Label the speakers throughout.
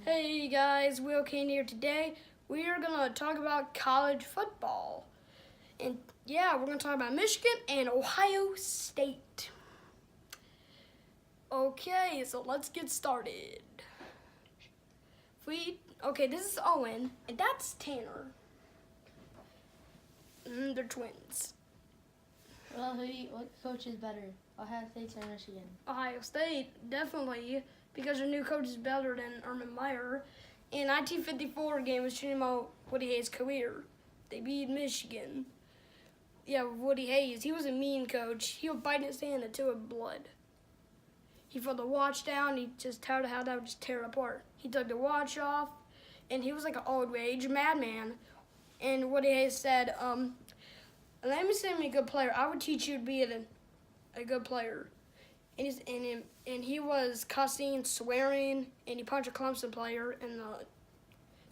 Speaker 1: Hey guys, Will Kane here. Today we are going to talk about college football. And yeah, we're going to talk about Michigan and Ohio State. Okay, so let's get started. This is Owen, and that's Tanner. They're twins.
Speaker 2: Well, what coach is better, Ohio State or Michigan?
Speaker 1: Ohio State, definitely, because their new coach is better than Urban Meyer. In 1954 game was talking about Woody Hayes' career. They beat Michigan. Yeah, Woody Hayes, he was a mean coach. He would bite his hand until it blood. He put the watch down, he just tired of how that would just tear it apart. He took the watch off, and he was like an old age madman. And Woody Hayes said, let me say me a good player. I would teach you to be a good player. And he was cussing, swearing, and he punched a Clemson player in the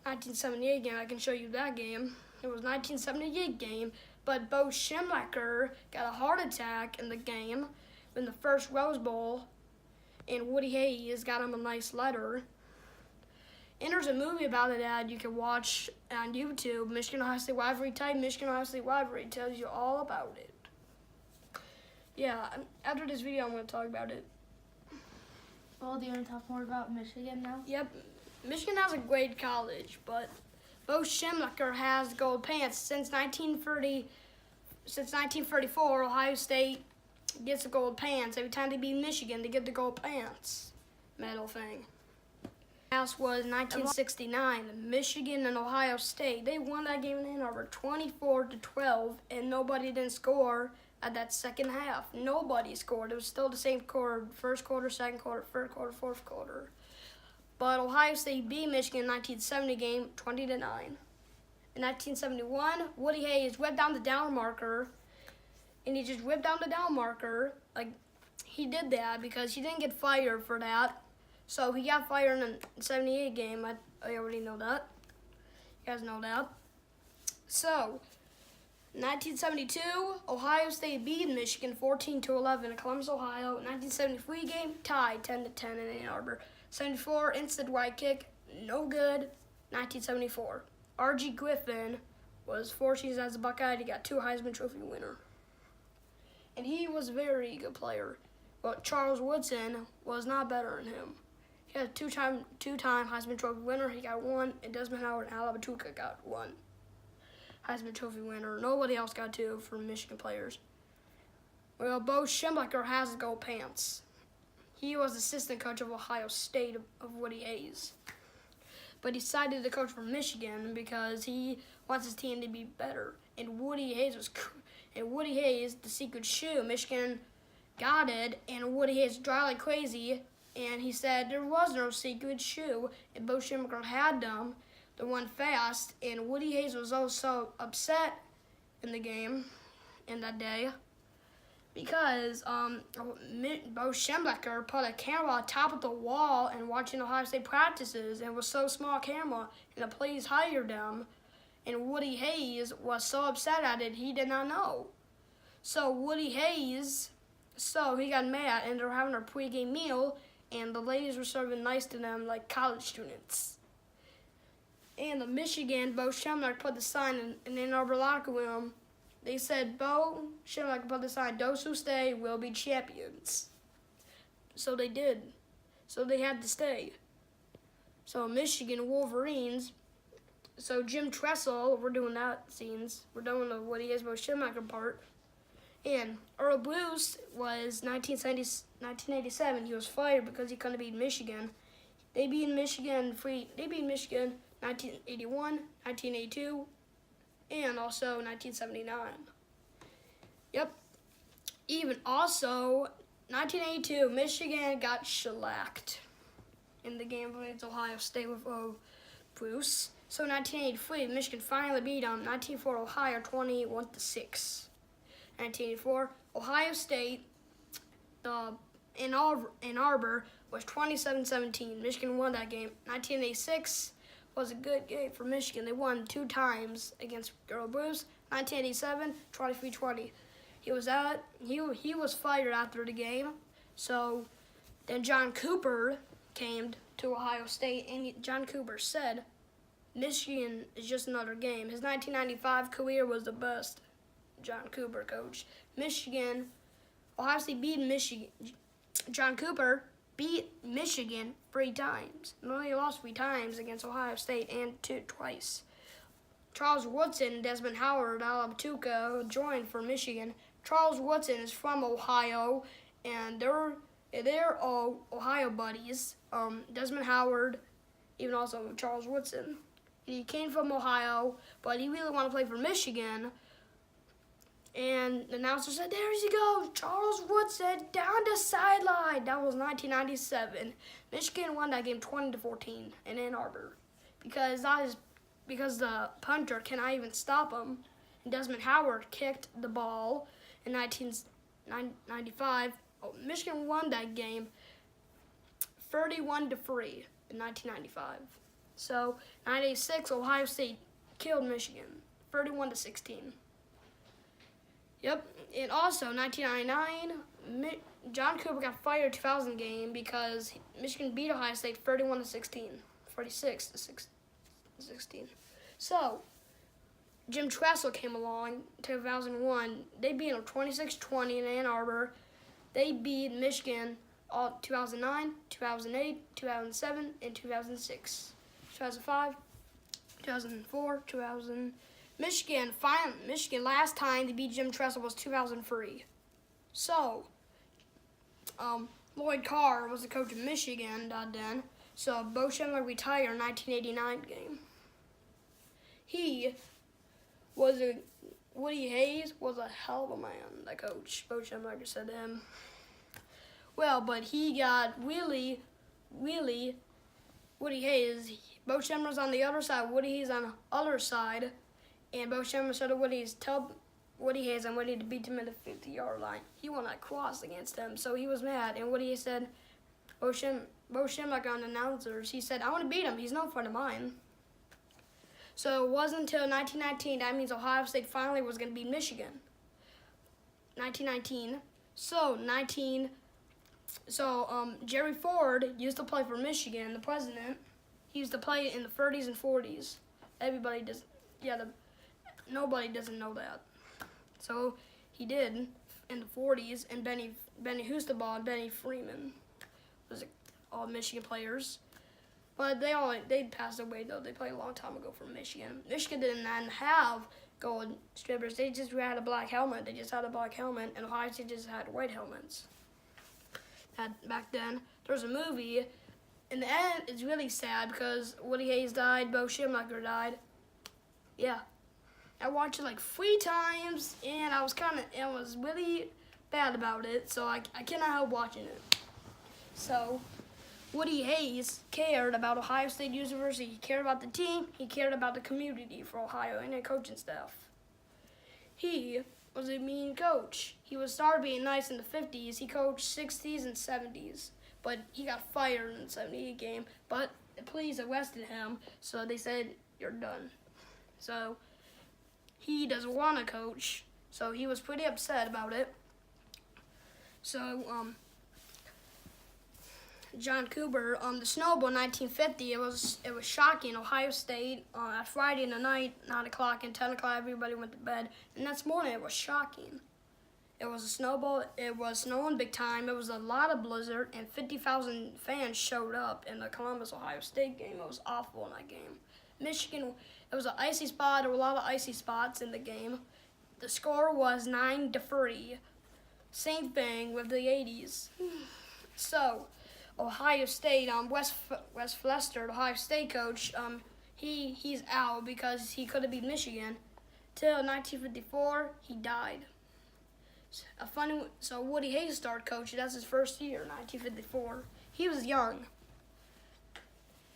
Speaker 1: 1978 game. I can show you that game. It was 1978 game, but Bo Schembechler got a heart attack in the game in the first Rose Bowl, and Woody Hayes got him a nice letter. And there's a movie about it that you can watch on YouTube. Michigan Ohio State rivalry. Type Michigan Ohio State rivalry. It tells you all about it. Yeah, after this video, I'm going to talk about it.
Speaker 2: Well, do you want to talk more about Michigan now?
Speaker 1: Yep, Michigan has a great college, but Bo Schembechler has gold pants since 1930. Since 1934, Ohio State gets the gold pants. Every time they beat Michigan, they get the gold pants medal thing. House was 1969. Michigan and Ohio State. They won that game in Ann Arbor 24-12, and nobody didn't score at that second half. Nobody scored. It was still the same score: first quarter, second quarter, third quarter, fourth quarter. But Ohio State beat Michigan in 1970 game 20-9. In 1971, Woody Hayes whipped down the down marker, and he just whipped down the down marker. Like, he did that because he didn't get fired for that. So he got fired in the 78 game. I already know that. You guys know that. So, 1972, Ohio State beat Michigan 14-11 in Columbus, Ohio. 1973 game, tied 10-10 in Ann Arbor. 74, instant white kick, no good. 1974, R.G. Griffin was 4 seasons as a Buckeye. He got 2 Heisman Trophy winner. And he was a very good player. But Charles Woodson was not better than him. He had a two-time Heisman Trophy winner. He got 1, and Desmond Howard and Al Abatuka got 1 Heisman Trophy winner. Nobody else got 2 from Michigan players. Well, Bo Schembechler has the gold pants. He was assistant coach of Ohio State of Woody Hayes. But he decided to coach for Michigan because he wants his team to be better. And Woody Hayes, the secret shoe, Michigan got it, and Woody Hayes drive like crazy. And he said there was no secret shoe, and Bo Schembechler had them. They won fast, and Woody Hayes was also upset in the game in that day because Bo Schembechler put a camera on top of the wall and watching Ohio State practices, and it was so small camera, and the police hired them, and Woody Hayes was so upset at it he did not know. So he got mad, and they were having a pregame meal, and the ladies were serving nice to them like college students. And the Michigan, Bo Schembechler put the sign in the Ann Arbor locker room. They said, Bo Schembechler put the sign, those who stay will be champions. So they did. So they had to stay. So Michigan Wolverines, so Jim Tressel, we're doing that scenes. We're doing the Woody Hayes, Bo Schembechler part. And Earl Bruce was 1987. He was fired because he couldn't beat Michigan. They beat Michigan 1981, 1982, and also 1979. Yep. Even also, 1982, Michigan got shellacked in the game against Ohio State with Bruce. So 1983, Michigan finally beat them. 1984, Ohio 21-6. 1984, Ohio State, Ann Arbor was 27-17. Michigan won that game. 1986 was a good game for Michigan. They won 2 times against Earl Bruce. 1987, 23-20. He was fired after the game. So then John Cooper came to Ohio State, and John Cooper said, Michigan is just another game. His 1995 career was the best. John Cooper coached Michigan. Ohio State beat Michigan. John Cooper beat Michigan 3 times. And only lost 3 times against Ohio State and twice. Charles Woodson and Desmond Howard out of Tuca joined for Michigan. Charles Woodson is from Ohio, and they're all Ohio buddies. Desmond Howard, even also Charles Woodson. He came from Ohio, but he really wanted to play for Michigan. And the announcer said, there he goes, Charles Woodson down the sideline. That was 1997. Michigan won that game 20-14 in Ann Arbor because the punter cannot even stop him. And Desmond Howard kicked the ball in 1995. Michigan won that game 31-3 in 1995. So 1986, Ohio State killed Michigan 31-16. Yep, and also 1999, John Cooper got fired 2000 game because Michigan beat Ohio State 31-16, 46-16. So Jim Tressel came along 2001. They beat them 26-20 in Ann Arbor. They beat Michigan all 2009, 2008, 2007, and 2006. 2005, 2004, 2000. Michigan last time they beat Jim Tressel was 2003. So, Lloyd Carr was the coach of Michigan then. So Bo Schembler retired in 1989 game. Woody Hayes was a hell of a man, the coach. Bo Schembler said to him. Well, but he got really Woody Hayes. Bo Schembler's on the other side. Woody Hayes on the other side. And Bo Schembler said to Woody Hayes and Woody to beat him at the 50-yard line. He won that cross against him, so he was mad. And Woody Hayes said, Bo Schembler on the announcers, he said, I want to beat him. He's no friend of mine. So it wasn't until 1919, that means Ohio State finally was going to beat Michigan. 1919. Jerry Ford used to play for Michigan, the president. He used to play in the 30s and 40s. Everybody does, nobody doesn't know that. So he did in the 40s, and Benny Husteball and Benny Freeman was all Michigan players. But they passed away though. They played a long time ago for Michigan. Michigan didn't have gold strippers. They just had a black helmet. And Ohio State just had white helmets. Back then, there was a movie. In the end, it's really sad because Woody Hayes died, Bo Schembler died. Yeah, I watched it like 3 times, and I was really bad about it. So I cannot help watching it. So Woody Hayes cared about Ohio State University. He cared about the team. He cared about the community for Ohio and the coaching staff. He was a mean coach. He started being nice in the 50s. He coached 60s and 70s. But he got fired in the 78 game. But the police arrested him, so they said, you're done. So he doesn't want to coach. So he was pretty upset about it. So, John Cooper, the Snow Bowl 1950, it was shocking. Ohio State, at Friday night, 9 o'clock and 10 o'clock, everybody went to bed. And next morning, it was shocking. It was a Snow Bowl. It was snowing big time. It was a lot of blizzard, and 50,000 fans showed up in the Columbus-Ohio State game. It was awful in that game. Michigan, it was an icy spot. There were a lot of icy spots in the game. The score was 9-3. Same thing with the 80s. So, Ohio State, Wes Flester, the Ohio State coach, he's out because he could have beat Michigan. Till 1954, he died. So Woody Hayes started coaching. That's his first year, 1954. He was young.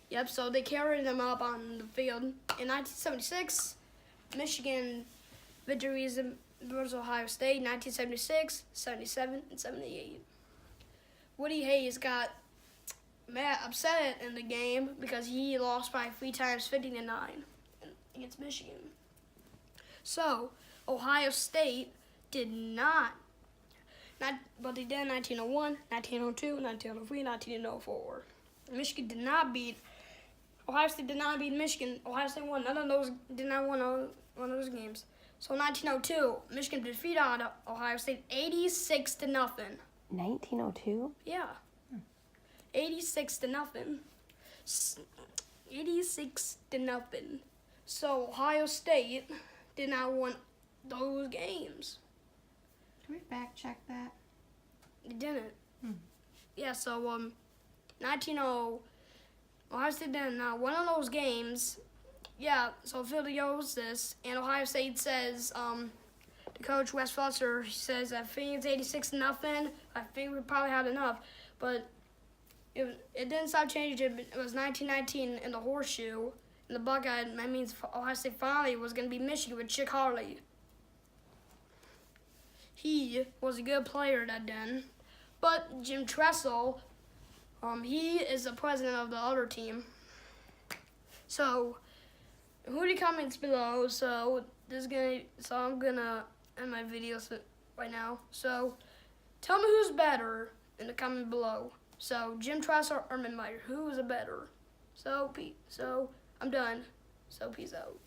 Speaker 1: Yep, so they carried him up on the field. In 1976, Michigan victories versus Ohio State, 1976, 77, and 78. Woody Hayes got upset in the game because he lost by 3 times, 50-9 against Michigan. So Ohio State did not, but they did in 1901, 1902, 1903, 1904. Michigan did not beat. Ohio State did not beat Michigan. Ohio State won. None of those did not win one of those games. So in 1902, Michigan defeated Ohio State 86-0.
Speaker 3: 1902?
Speaker 1: Yeah. 86-0. 86-0. So Ohio State did not win those games.
Speaker 4: Can we fact check that?
Speaker 1: They didn't. Yeah, so 1900, Ohio State did not win one of those games. Yeah, so Philly owes this, and Ohio State says, the coach Wes Foster, he says, I think it's 86-0. I think we probably had enough, but it didn't stop changing. It was 1919 in the horseshoe, and the Buckeye. That means Ohio State finally was going to beat Michigan with Chick Harley. He was a good player that then, but Jim Tressel, he is the president of the other team. So, who the comments below? So I'm gonna end my video right now. So, tell me who's better in the comment below. So, Jim Tressel or Min Meyer, who is a better? So I'm done. So peace out.